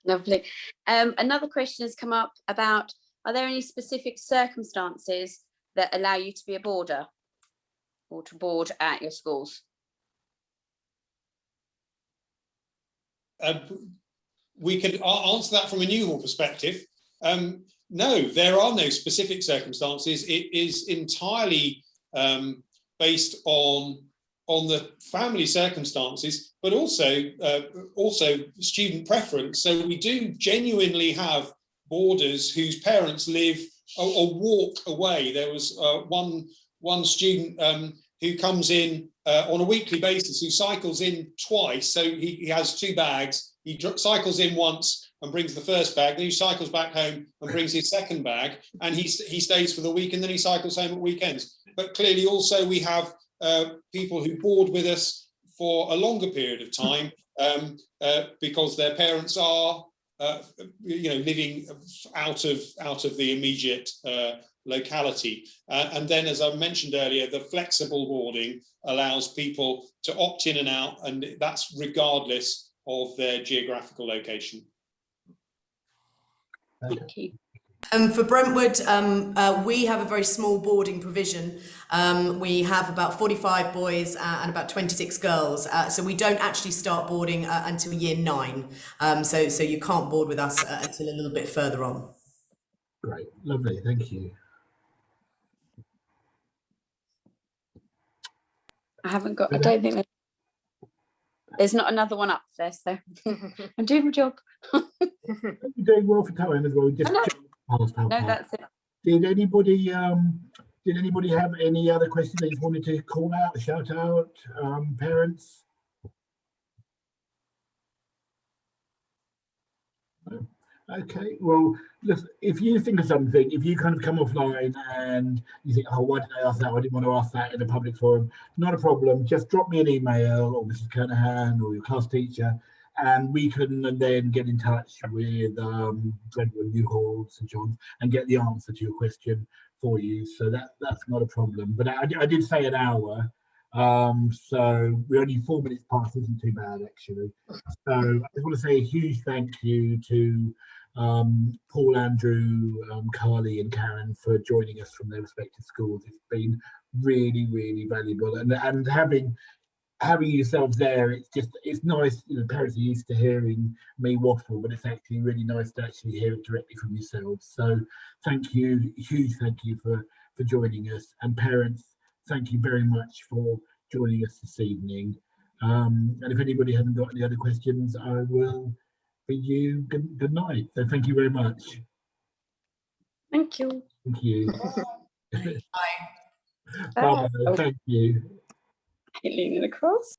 Lovely. Another question has come up about, are there any specific circumstances that allow you to be a boarder or to board at your schools? We could answer that from a Newhall perspective. No, there are no specific circumstances. It is entirely based on the family circumstances, but also student preference. So we do genuinely have boarders whose parents live or walk away. There was one student who comes in on a weekly basis, who cycles in twice. So he has 2 bags. He cycles in once and brings the first bag, then he cycles back home and brings his second bag, and he stays for the week, and then he cycles home at weekends. But clearly also we have people who board with us for a longer period of time because their parents are living out of the immediate locality. And then, as I mentioned earlier, the flexible boarding allows people to opt in and out, and that's regardless of their geographical location. Thank you. For Brentwood, we have a very small boarding provision. We have about 45 boys and about 26 girls. So we don't actually start boarding until year 9. So you can't board with us until a little bit further on. Great, lovely, thank you. I don't think there's not another one up there, so I'm doing my job. You're doing well for time as well. Just no, that's it. Did anybody have any other questions they just wanted to call out, shout out, parents? No. Okay, well, listen, if you think of something, if you kind of come offline and you think, oh, why didn't I ask that? I didn't want to ask that in a public forum. Not a problem. Just drop me an email, or Mrs. Kernahan, or your class teacher, and we can then get in touch with Brentwood, Newhall, St John's, and get the answer to your question for you. So that's not a problem. But I did say an hour. So we're only 4 minutes past, isn't too bad actually. So I just want to say a huge thank you to Paul, Andrew, Carly and Karen for joining us from their respective schools. It's been really, really valuable, and having yourselves there, it's nice. Parents are used to hearing me waffle, but it's actually really nice to actually hear it directly from yourselves. So thank you, huge thank you for joining us, and parents, thank you very much for joining us this evening. And if anybody hasn't got any other questions, I will bid you good night. So thank you very much. Thank you. Thank you. Bye. Bye. Thank you. Leaning across.